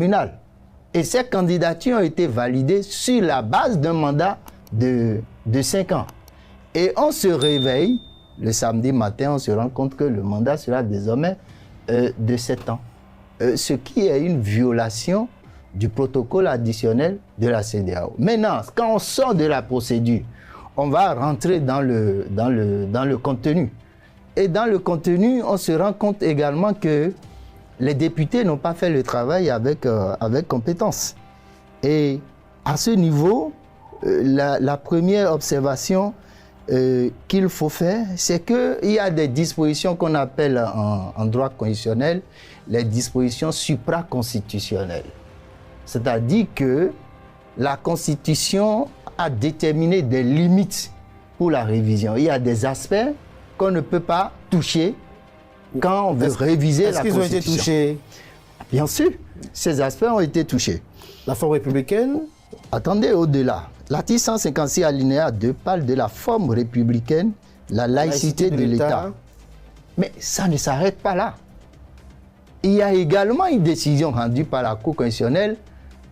communal. Et ces candidatures ont été validées sur la base d'un mandat de 5 ans. Et on se réveille, le samedi matin, on se rend compte que le mandat sera désormais de 7 ans. Ce qui est une violation du protocole additionnel de la CEDEAO. Maintenant, quand on sort de la procédure, on va rentrer dans le contenu. Et dans le contenu, on se rend compte également que les députés n'ont pas fait le travail avec compétence. Et à ce niveau, la première observation qu'il faut faire, c'est qu'il y a des dispositions qu'on appelle en droit constitutionnel les dispositions supraconstitutionnelles. C'est-à-dire que la Constitution a déterminé des limites pour la révision. Il y a des aspects qu'on ne peut pas toucher quand on veut réviser la Constitution. Est-ce qu'ils ont été touchés? Bien sûr, ces aspects ont été touchés. La forme républicaine? Attendez, au-delà. L'article 156 alinéa 2 parle de la forme républicaine, la laïcité de l'État. Mais ça ne s'arrête pas là. Il y a également une décision rendue par la Cour constitutionnelle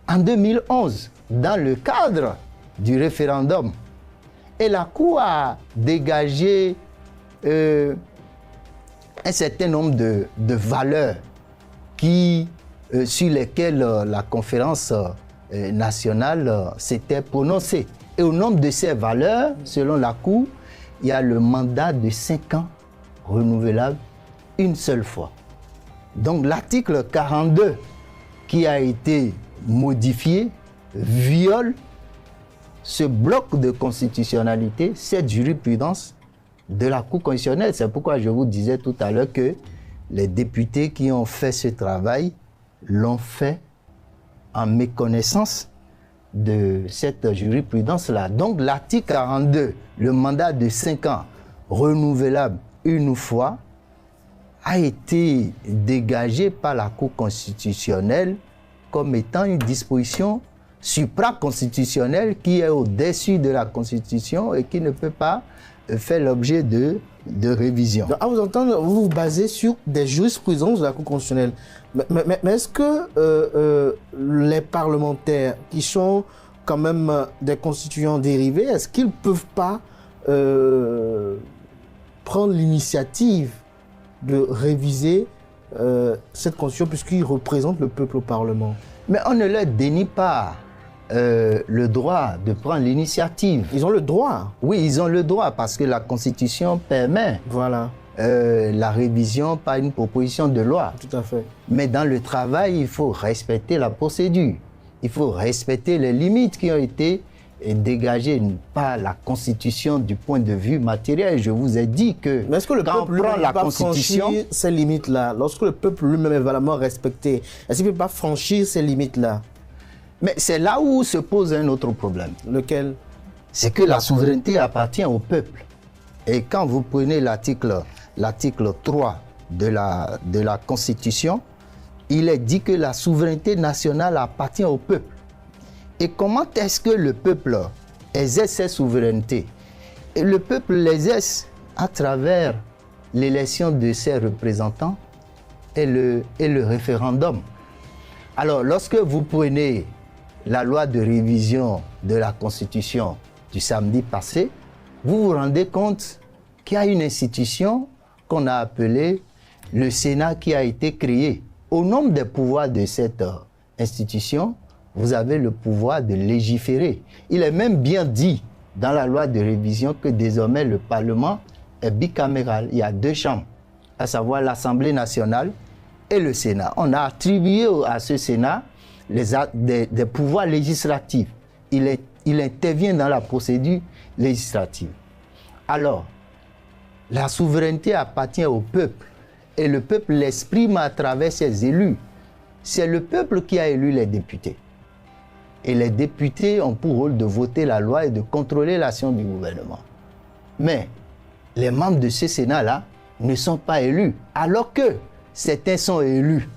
en 2011, dans le cadre du référendum. Et la Cour a dégagé un certain nombre de valeurs sur lesquelles la conférence nationale s'était prononcée. Et au nombre de ces valeurs, selon la Cour, il y a le mandat de 5 ans renouvelable une seule fois. Donc l'article 42 qui a été modifié viole ce bloc de constitutionnalité, cette jurisprudence de la Cour constitutionnelle. C'est pourquoi je vous disais tout à l'heure que les députés qui ont fait ce travail l'ont fait en méconnaissance de cette jurisprudence-là. Donc l'article 42, le mandat de 5 ans renouvelable une fois, a été dégagé par la Cour constitutionnelle comme étant une disposition supraconstitutionnelle qui est au-dessus de la Constitution et qui ne peut pas faire l'objet de révision. Donc, à vous entendre, vous vous basez sur des jurisprudences de la Cour constitutionnelle. Mais est-ce que les parlementaires qui sont quand même des constituants dérivés, est-ce qu'ils ne peuvent pas prendre l'initiative de réviser cette constitution puisqu'ils représentent le peuple au Parlement? Mais on ne leur dénie pas le droit de prendre l'initiative. Ils ont le droit. Oui, ils ont le droit parce que la Constitution permet la révision par une proposition de loi. Tout à fait. Mais dans le travail, il faut respecter la procédure. Il faut respecter les limites qui ont été dégagées par la Constitution du point de vue matériel. Je vous ai dit que mais est-ce que le quand peuple on prend la Constitution, franchir ces limites-là, lorsque le peuple lui-même est vraiment respecté, est-ce qu'il ne peut pas franchir ces limites-là? Mais c'est là où se pose un autre problème. Lequel? C'est que la souveraineté appartient au peuple. Et quand vous prenez l'article 3 de la Constitution, il est dit que la souveraineté nationale appartient au peuple. Et comment est-ce que le peuple exerce cette souveraineté? Et le peuple l'exerce à travers l'élection de ses représentants et le référendum. Alors, lorsque vous prenez la loi de révision de la Constitution du samedi passé, vous vous rendez compte qu'il y a une institution qu'on a appelée le Sénat qui a été créé. Au nom des pouvoirs de cette institution, vous avez le pouvoir de légiférer. Il est même bien dit dans la loi de révision que désormais le Parlement est bicaméral. Il y a 2 chambres, à savoir l'Assemblée nationale et le Sénat. On a attribué à ce Sénat des pouvoirs législatifs. Il intervient dans la procédure législative. Alors, la souveraineté appartient au peuple et le peuple l'exprime à travers ses élus. C'est le peuple qui a élu les députés. Et les députés ont pour rôle de voter la loi et de contrôler l'action du gouvernement. Mais les membres de ce Sénat-là ne sont pas élus, alors que certains sont élus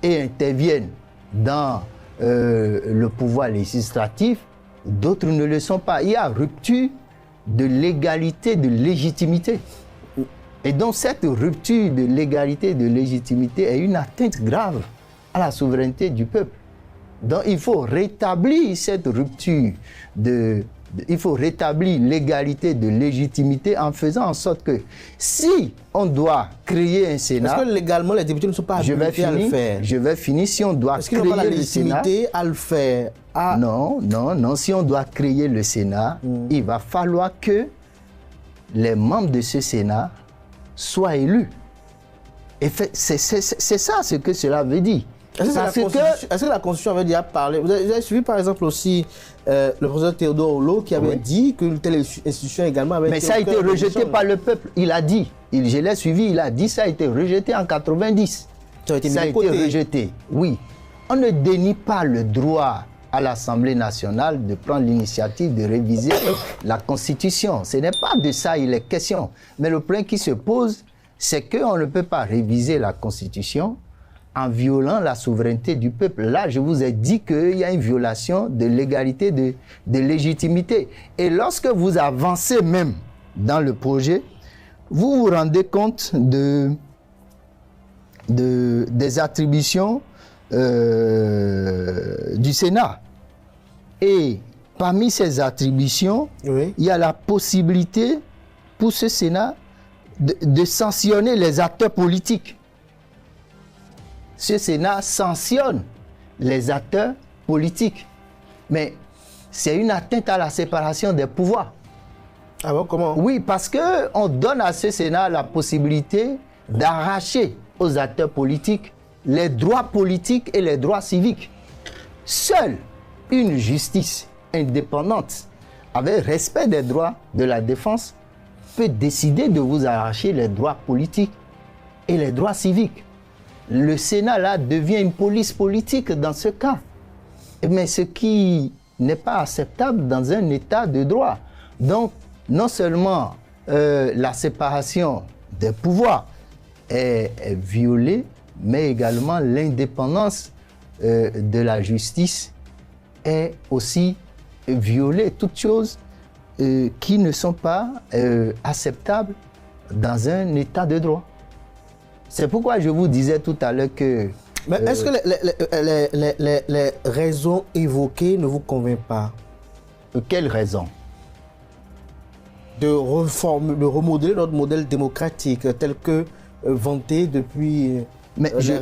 et interviennent dans le pouvoir législatif, d'autres ne le sont pas. Il y a rupture de légalité, de légitimité. Et donc cette rupture de légalité, de légitimité est une atteinte grave à la souveraineté du peuple. Donc il faut rétablir cette rupture il faut rétablir l'égalité de légitimité en faisant en sorte que si on doit créer un Sénat... Est-ce que légalement les députés ne sont pas habilités à le faire? Je vais finir. Si on doit créer le Sénat... Est-ce qu'ils n'ont pas la légitimité à le faire? Non. Si on doit créer le Sénat, il va falloir que les membres de ce Sénat soient élus. Et c'est ça ce que cela veut dire. Est-ce que la Constitution avait déjà parlé? Vous avez suivi par exemple aussi le professeur Théodore Ollot qui avait dit qu'une telle institution également avait été... Mais ça a été rejeté par le peuple. Il a dit. Je l'ai suivi, il a dit ça a été rejeté en 90. Ça a été rejeté. Oui. On ne dénie pas le droit à l'Assemblée nationale de prendre l'initiative de réviser la Constitution. Ce n'est pas de ça il est question. Mais le problème qui se pose, c'est qu'on ne peut pas réviser la Constitution en violant la souveraineté du peuple. Là, je vous ai dit qu'il y a une violation de l'égalité de légitimité. Et lorsque vous avancez même dans le projet, vous vous rendez compte des attributions du Sénat. Et parmi ces attributions, il y a la possibilité pour ce Sénat de sanctionner les acteurs politiques. Ce Sénat sanctionne les acteurs politiques. Mais c'est une atteinte à la séparation des pouvoirs. Ah bon, comment? Oui, parce qu'on donne à ce Sénat la possibilité d'arracher aux acteurs politiques les droits politiques et les droits civiques. Seule une justice indépendante, avec respect des droits de la défense, peut décider de vous arracher les droits politiques et les droits civiques. Le Sénat, là, devient une police politique dans ce cas. Mais ce qui n'est pas acceptable dans un État de droit. Donc, non seulement la séparation des pouvoirs est violée, mais également l'indépendance de la justice est aussi violée. Toutes choses qui ne sont pas acceptables dans un État de droit. C'est pourquoi je vous disais tout à l'heure que... Mais est-ce que les raisons évoquées ne vous convainquent pas? Quelles raisons? De remodeler notre modèle démocratique tel que vanté depuis... Mais je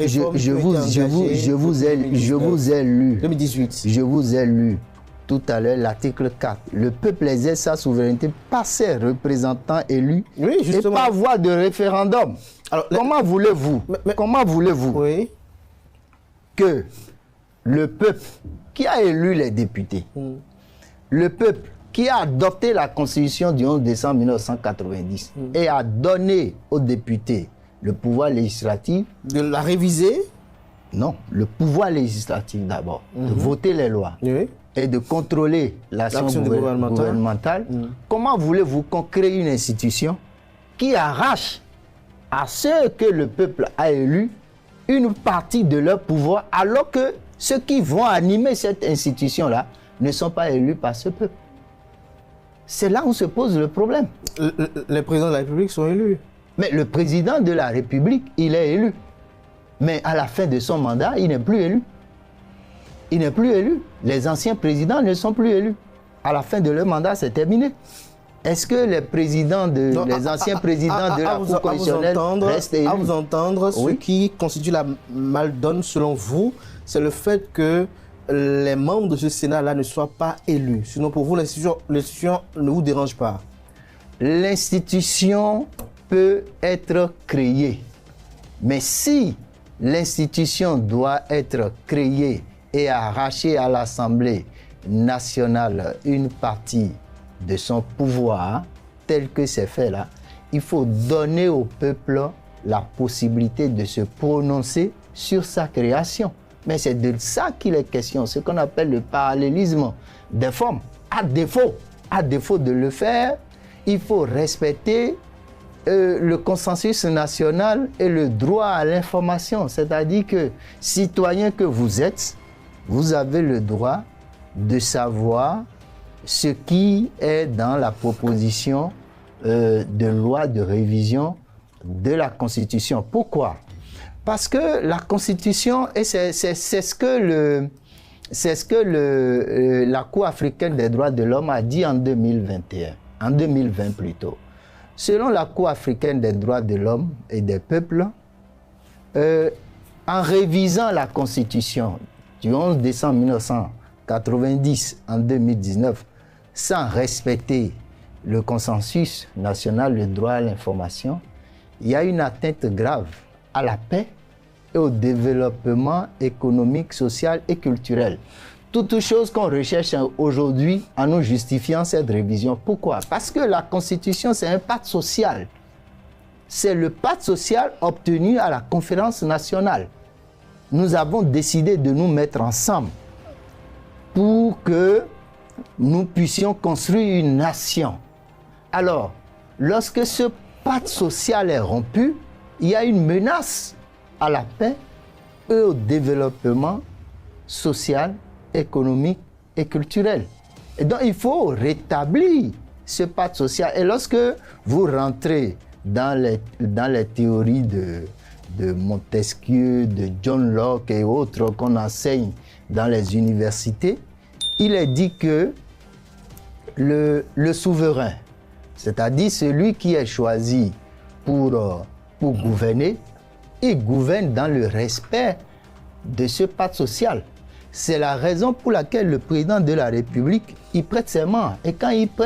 vous ai lu 2018. Je vous ai lu tout à l'heure l'article 4. Le peuple exerce sa souveraineté par ses représentants élus et par voie de référendum. Alors, comment voulez-vous que le peuple qui a élu les députés, le peuple qui a adopté la Constitution du 11 décembre 1990 et a donné aux députés le pouvoir législatif... De la réviser? Non, le pouvoir législatif d'abord, de voter les lois et de contrôler l'action gouvernementale. Comment voulez-vous qu'on crée une institution qui arrache à ceux que le peuple a élus une partie de leur pouvoir, alors que ceux qui vont animer cette institution-là ne sont pas élus par ce peuple? C'est là où se pose le problème. Les présidents de la République sont élus. Mais le président de la République, il est élu. Mais à la fin de son mandat, il n'est plus élu. Il n'est plus élu. Les anciens présidents ne sont plus élus. À la fin de leur mandat, c'est terminé. Est-ce que les présidents les anciens présidents de la Cour constitutionnelle restent élus? À vous entendre, ce qui constitue la maldonne, selon vous, c'est le fait que les membres de ce Sénat-là ne soient pas élus. Sinon, pour vous, l'institution ne vous dérange pas? L'institution peut être créée. Mais si l'institution doit être créée et arracher à l'Assemblée nationale une partie de son pouvoir, tel que c'est fait là, il faut donner au peuple la possibilité de se prononcer sur sa création. Mais c'est de ça qu'il est question, ce qu'on appelle le parallélisme des formes. À défaut de le faire, il faut respecter le consensus national et le droit à l'information. C'est-à-dire que, citoyen que vous êtes, vous avez le droit de savoir ce qui est dans la proposition de loi de révision de la Constitution. Pourquoi? Parce que la Constitution, et c'est ce que c'est ce que la Cour africaine des droits de l'homme a dit en 2021, en 2020 plutôt. Selon la Cour africaine des droits de l'homme et des peuples, en révisant la Constitution du 11 décembre 1990 en 2019, sans respecter le consensus national, le droit à l'information, il y a une atteinte grave à la paix et au développement économique, social et culturel. Toutes choses qu'on recherche aujourd'hui en nous justifiant cette révision. Pourquoi? Parce que la Constitution, c'est un pacte social. C'est le pacte social obtenu à la conférence nationale. Nous avons décidé de nous mettre ensemble pour que nous puissions construire une nation. Alors, lorsque ce pacte social est rompu, il y a une menace à la paix et au développement social, économique et culturel. Et donc, il faut rétablir ce pacte social. Et lorsque vous rentrez dans les théories de Montesquieu, de John Locke et autres qu'on enseigne dans les universités, il est dit que le souverain, c'est-à-dire celui qui est choisi pour gouverner, il gouverne dans le respect de ce pacte social. C'est la raison pour laquelle le président de la République, il prête serment. Et quand il prête